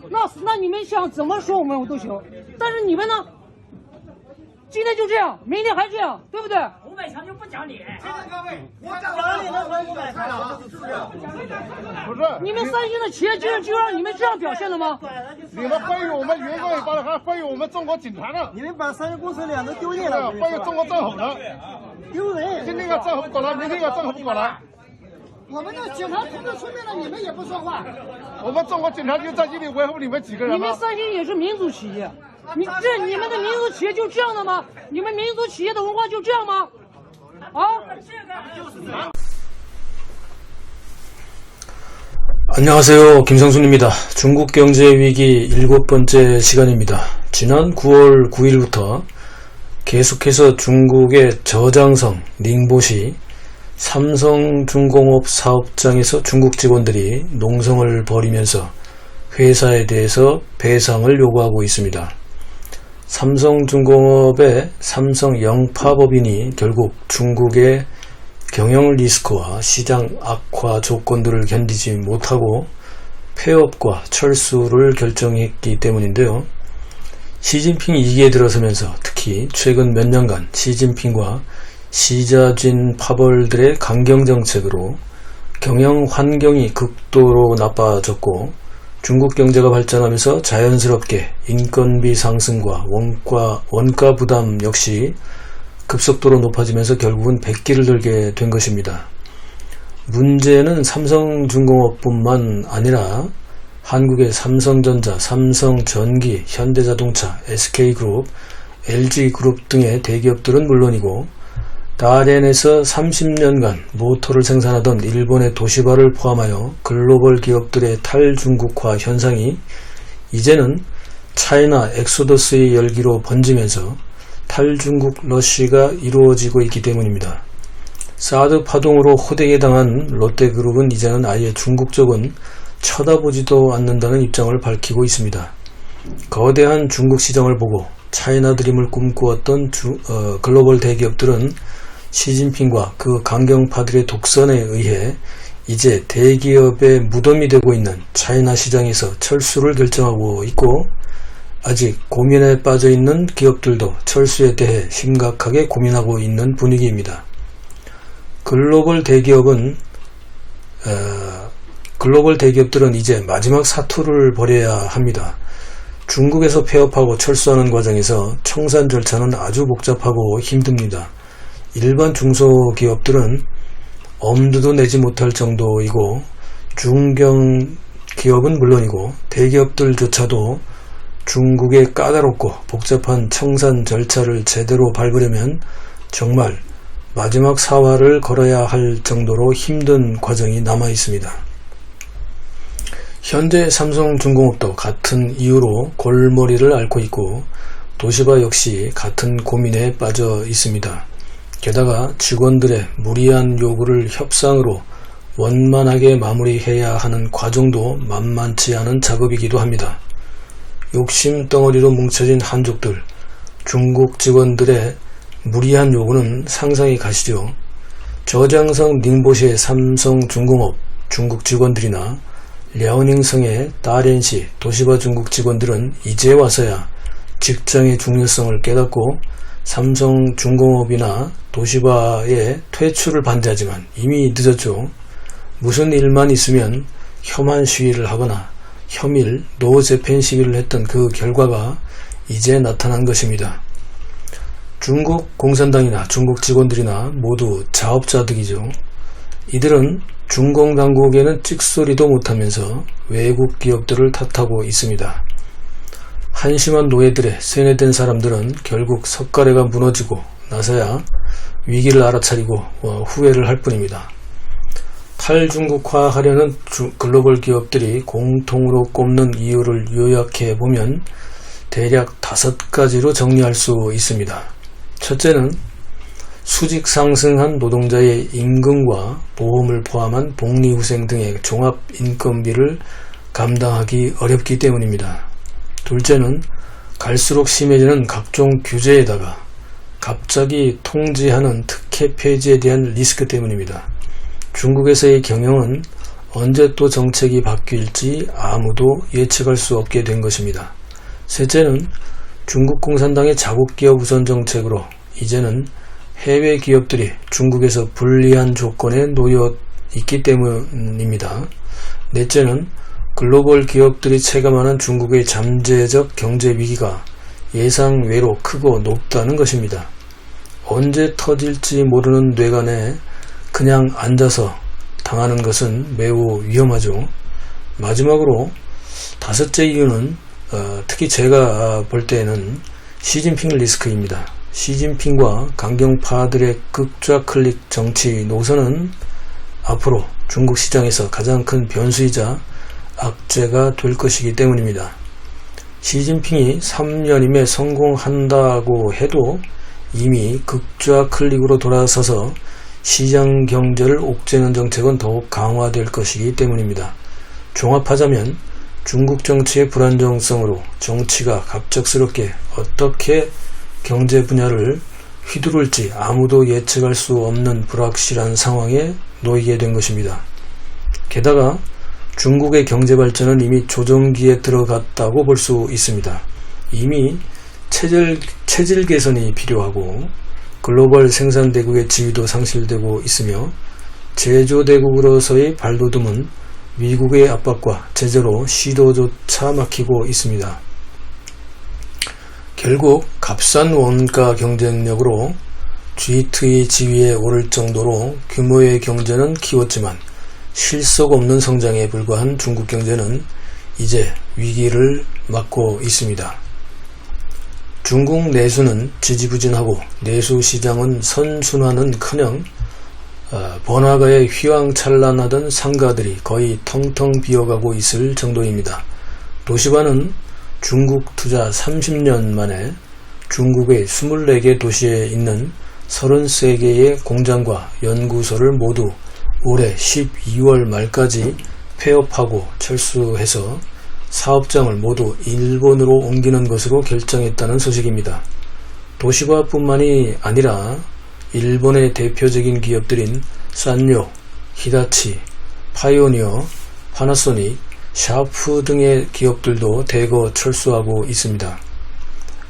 那你们想怎么说我们都行，但是你们呢？今天就这样，明天还这样，对不对？500强就不讲理。我讲理的说500强了，是不是？不是你们三星的企业就让你们这样表现的吗？你们怀疑我们员工也罢了，还怀疑我们中国警察呢？你们把三星公司脸都丢尽了，怀疑中国政府呢？丢人！今天个政府不管了，明天个政府不管了。我们的警察同志出面了，你们也不说话。我们中国警察就在这里维护你们几个人吗？你们三星也是民族企业，你们的民族企业就这样的吗？你们民族企业的文化就这样吗？啊？ 안녕하세요. 김성순입니다. 중국 경제 위기 7번째 시간입니다. 지난 9월 9일부터 계속해서 중국의 저장성 닝보시 삼성중공업 사업장에서 중국 직원들이 농성을 벌이면서 회사에 대해서 배상을 요구하고 있습니다. 삼성중공업의 삼성 영파법인이 결국 중국의 경영 리스크와 시장 악화 조건들을 견디지 못하고 폐업과 철수를 결정했기 때문인데요. 시진핑 2기에 들어서면서 특히 최근 몇 년간 시진핑과 시자진 파벌들의 강경정책으로 경영 환경이 극도로 나빠졌고 중국 경제가 발전하면서 자연스럽게 인건비 상승과 원가 부담 역시 급속도로 높아지면서 결국은 백기를 들게 된 것입니다. 문제는 삼성중공업뿐만 아니라 한국의 삼성전자, 삼성전기, 현대자동차, SK그룹, LG그룹 등의 대기업들은 물론이고 다롄에서 30년간 모터를 생산하던 일본의 도시바를 포함하여 글로벌 기업들의 탈중국화 현상이 이제는 차이나 엑소더스의 열기로 번지면서 탈중국 러쉬가 이루어지고 있기 때문입니다. 사드 파동으로 호되게 당한 롯데그룹은 이제는 아예 중국 쪽은 쳐다보지도 않는다는 입장을 밝히고 있습니다. 거대한 중국 시장을 보고 차이나 드림을 꿈꾸었던 글로벌 대기업들은 시진핑과 그 강경파들의 독선에 의해 이제 대기업의 무덤이 되고 있는 차이나 시장에서 철수를 결정하고 있고 아직 고민에 빠져있는 기업들도 철수에 대해 심각하게 고민하고 있는 분위기입니다. 글로벌 대기업들은 이제 마지막 사투를 벌여야 합니다. 중국에서 폐업하고 철수하는 과정에서 청산 절차는 아주 복잡하고 힘듭니다. 일반 중소기업들은 엄두도 내지 못할 정도이고 중견기업은 물론이고 대기업들조차도 중국의 까다롭고 복잡한 청산 절차를 제대로 밟으려면 정말 마지막 사활을 걸어야 할 정도로 힘든 과정이 남아 있습니다. 현재 삼성중공업도 같은 이유로 골머리를 앓고 있고 도시바 역시 같은 고민에 빠져 있습니다. 게다가 직원들의 무리한 요구를 협상으로 원만하게 마무리해야 하는 과정도 만만치 않은 작업이기도 합니다. 욕심 덩어리로 뭉쳐진 한족들, 중국 직원들의 무리한 요구는 상상이 가시죠. 저장성 닝보시의 삼성중공업 중국 직원들이나 랴오닝성의 다롄시 도시바 중국 직원들은 이제 와서야 직장의 중요성을 깨닫고 삼성중공업이나 도시바의 퇴출을 반대하지만 이미 늦었죠. 무슨 일만 있으면 혐한 시위를 하거나 혐일, 노재팬 시위를 했던 그 결과가 이제 나타난 것입니다. 중국 공산당이나 중국 직원들이나 모두 자업자득이죠. 이들은 중공당국에는 찍소리도 못하면서 외국 기업들을 탓하고 있습니다. 한심한 노예들의 세뇌된 사람들은 결국 석가래가 무너지고 나서야 위기를 알아차리고 후회를 할 뿐입니다. 탈중국화하려는 글로벌 기업들이 공통으로 꼽는 이유를 요약해 보면 대략 5가지로 정리할 수 있습니다. 첫째는 수직 상승한 노동자의 임금과 보험을 포함한 복리후생 등의 종합인건비를 감당하기 어렵기 때문입니다. 둘째는 갈수록 심해지는 각종 규제에다가 갑자기 통제하는 특혜 폐지에 대한 리스크 때문입니다. 중국에서의 경영은 언제 또 정책이 바뀔지 아무도 예측할 수 없게 된 것입니다. 셋째는 중국 공산당의 자국기업 우선 정책으로 이제는 해외 기업들이 중국에서 불리한 조건에 놓여 있기 때문입니다. 넷째는 글로벌 기업들이 체감하는 중국의 잠재적 경제 위기가 예상외로 크고 높다는 것입니다. 언제 터질지 모르는 뇌관에 그냥 앉아서 당하는 것은 매우 위험하죠. 마지막으로 다섯째 이유는 특히 제가 볼 때는 시진핑 리스크입니다. 시진핑과 강경파들의 극좌 클릭 정치 노선은 앞으로 중국 시장에서 가장 큰 변수이자 악재가 될 것이기 때문입니다. 시진핑이 3년임에 성공한다고 해도 이미 극좌 클릭으로 돌아서서 시장 경제를 옥죄는 정책은 더욱 강화될 것이기 때문입니다. 종합하자면 중국 정치의 불안정성으로 정치가 갑작스럽게 어떻게 경제 분야를 휘두를지 아무도 예측할 수 없는 불확실한 상황에 놓이게 된 것입니다. 게다가 중국의 경제 발전은 이미 조정기에 들어갔다고 볼 수 있습니다. 이미 체질 개선이 필요하고 글로벌 생산대국의 지위도 상실되고 있으며 제조대국으로서의 발돋움은 미국의 압박과 제재로 시도조차 막히고 있습니다. 결국 값싼 원가 경쟁력으로 G2의 지위에 오를 정도로 규모의 경제는 키웠지만 실속 없는 성장에 불과한 중국 경제는 이제 위기를 맞고 있습니다. 중국 내수는 지지부진하고 내수 시장은 선순환은커녕 번화가에 휘황찬란하던 상가들이 거의 텅텅 비어가고 있을 정도입니다. 도시바는 중국 투자 30년 만에 중국의 24개 도시에 있는 33개의 공장과 연구소를 모두 올해 12월 말까지 폐업하고 철수해서 사업장을 모두 일본으로 옮기는 것으로 결정했다는 소식입니다. 도시바뿐만이 아니라 일본의 대표적인 기업들인 산요, 히다치, 파이오니어, 파나소닉, 샤프 등의 기업들도 대거 철수하고 있습니다.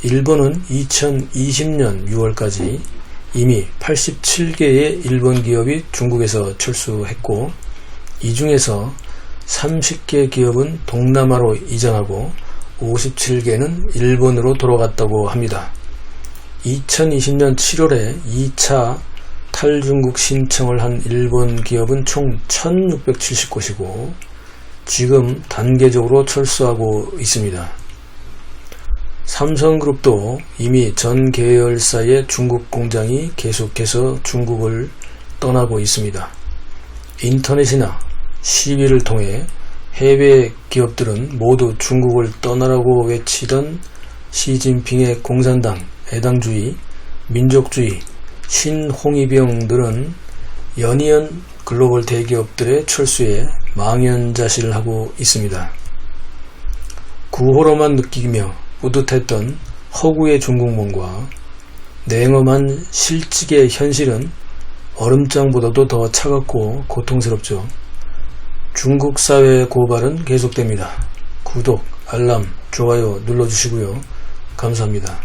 일본은 2020년 6월까지 이미 87개의 일본 기업이 중국에서 철수했고 이 중에서 30개 기업은 동남아로 이전하고 57개는 일본으로 돌아갔다고 합니다. 2020년 7월에 2차 탈중국 신청을 한 일본 기업은 총 1670곳이고 지금 단계적으로 철수하고 있습니다. 삼성그룹도 이미 전 계열사의 중국 공장이 계속해서 중국을 떠나고 있습니다. 인터넷이나 시위를 통해 해외 기업들은 모두 중국을 떠나라고 외치던 시진핑의 공산당, 애당주의, 민족주의, 신홍위병들은 연이은 글로벌 대기업들의 철수에 망연자실을 하고 있습니다. 구호로만 느끼며 뿌듯했던 허구의 중국몽과 냉엄한 실직의 현실은 얼음장보다도 더 차갑고 고통스럽죠. 중국 사회의 고발은 계속됩니다. 구독, 알람, 좋아요 눌러주시고요. 감사합니다.